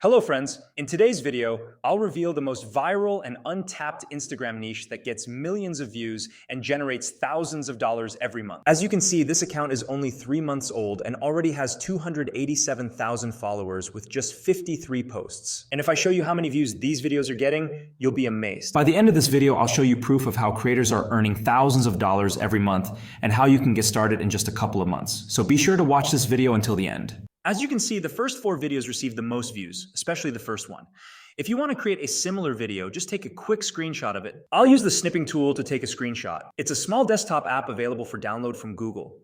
Hello friends, in today's video, I'll reveal the most viral and untapped Instagram niche that gets millions of views and generates thousands of dollars every month. As you can see, this account is only 3 months old and already has 287,000 followers with just 53 posts. And if I show you how many views these videos are getting, you'll be amazed. By the end of this video, I'll show you proof of how creators are earning thousands of dollars every month and how you can get started in just a couple of months. So be sure to watch this video until the end. As you can see, the first 4 videos received the most views, especially the first one. If you want to create a similar video, just take a quick screenshot of it. I'll use the snipping tool to take a screenshot. It's a small desktop app available for download from Google.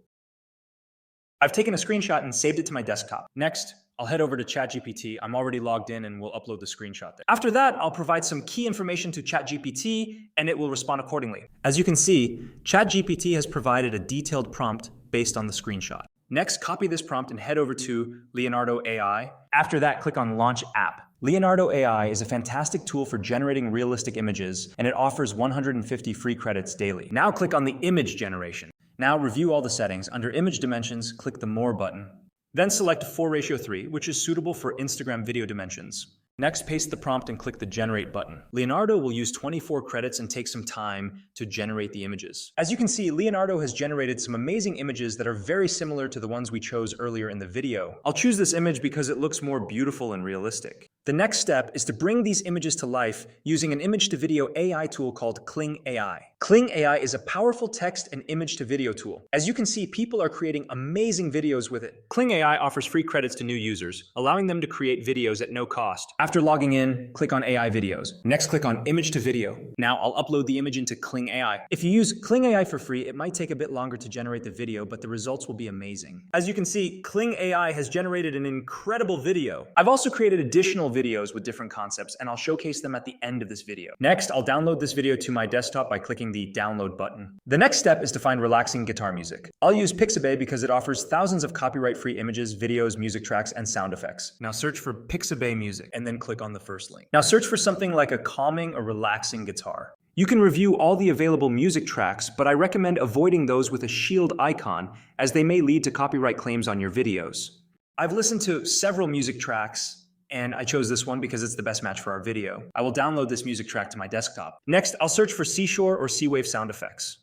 I've taken a screenshot and saved it to my desktop. Next, I'll head over to ChatGPT. I'm already logged in and will upload the screenshot there. After that, I'll provide some key information to ChatGPT and it will respond accordingly. As you can see, ChatGPT has provided a detailed prompt based on the screenshot. Next, copy this prompt and head over to Leonardo AI. After that, click on Launch App. Leonardo AI is a fantastic tool for generating realistic images, and it offers 150 free credits daily. Now click on the image generation. Now review all the settings. Under Image Dimensions, click the More button. Then select 4:3, which is suitable for Instagram video dimensions. Next, paste the prompt and click the Generate button. Leonardo will use 24 credits and take some time to generate the images. As you can see, Leonardo has generated some amazing images that are very similar to the ones we chose earlier in the video. I'll choose this image because it looks more beautiful and realistic. The next step is to bring these images to life using an image-to-video AI tool called Kling AI. Kling AI is a powerful text and image-to-video tool. As you can see, people are creating amazing videos with it. Kling AI offers free credits to new users, allowing them to create videos at no cost. After logging in, click on AI Videos. Next, click on Image to Video. Now I'll upload the image into Kling AI. If you use Kling AI for free, it might take a bit longer to generate the video, but the results will be amazing. As you can see, Kling AI has generated an incredible video. I've also created additional videos with different concepts, and I'll showcase them at the end of this video. Next, I'll download this video to my desktop by clicking the Download button. The next step is to find relaxing guitar music. I'll use Pixabay because it offers thousands of copyright-free images, videos, music tracks, and sound effects. Now search for Pixabay music, and then click on the first link. Now search for something like a calming or relaxing guitar. You can review all the available music tracks, but I recommend avoiding those with a shield icon, as they may lead to copyright claims on your videos. I've listened to several music tracks, and I chose this one because it's the best match for our video. I will download this music track to my desktop. Next, I'll search for seashore or sea wave sound effects.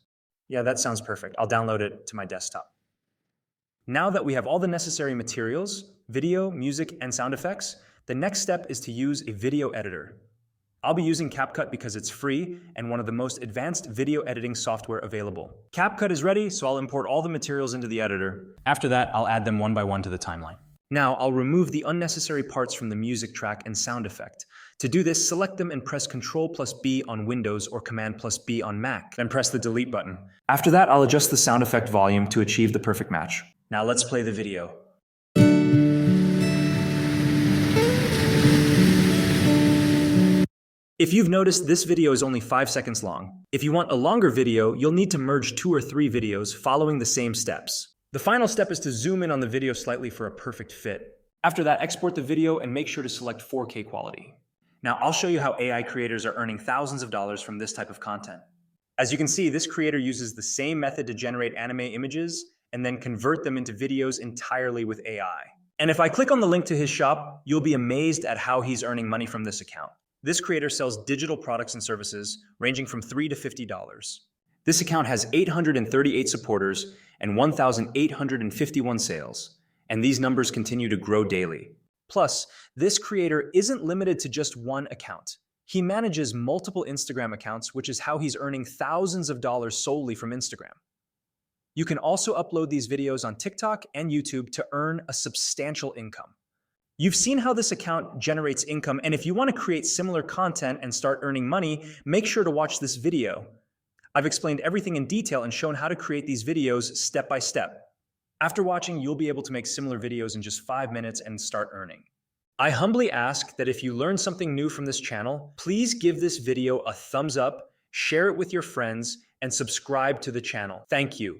Yeah, that sounds perfect. I'll download it to my desktop. Now that we have all the necessary materials, video, music, and sound effects, the next step is to use a video editor. I'll be using CapCut because it's free and one of the most advanced video editing software available. CapCut is ready, so I'll import all the materials into the editor. After that, I'll add them one by one to the timeline. Now, I'll remove the unnecessary parts from the music track and sound effect. To do this, select them and press Ctrl+B on Windows or Command+B on Mac. Then press the delete button. After that, I'll adjust the sound effect volume to achieve the perfect match. Now let's play the video. If you've noticed, this video is only 5 seconds long. If you want a longer video, you'll need to merge 2 or 3 videos following the same steps. The final step is to zoom in on the video slightly for a perfect fit. After that, export the video and make sure to select 4K quality. Now, I'll show you how AI creators are earning thousands of dollars from this type of content. As you can see, this creator uses the same method to generate anime images and then convert them into videos entirely with AI. And if I click on the link to his shop, you'll be amazed at how he's earning money from this account. This creator sells digital products and services ranging from $3 to $50. This account has 838 supporters and 1,851 sales, and these numbers continue to grow daily. Plus, this creator isn't limited to just one account. He manages multiple Instagram accounts, which is how he's earning thousands of dollars solely from Instagram. You can also upload these videos on TikTok and YouTube to earn a substantial income. You've seen how this account generates income, and if you want to create similar content and start earning money, make sure to watch this video. I've explained everything in detail and shown how to create these videos step by step. After watching, you'll be able to make similar videos in just 5 minutes and start earning. I humbly ask that if you learned something new from this channel, please give this video a thumbs up, share it with your friends, and subscribe to the channel. Thank you.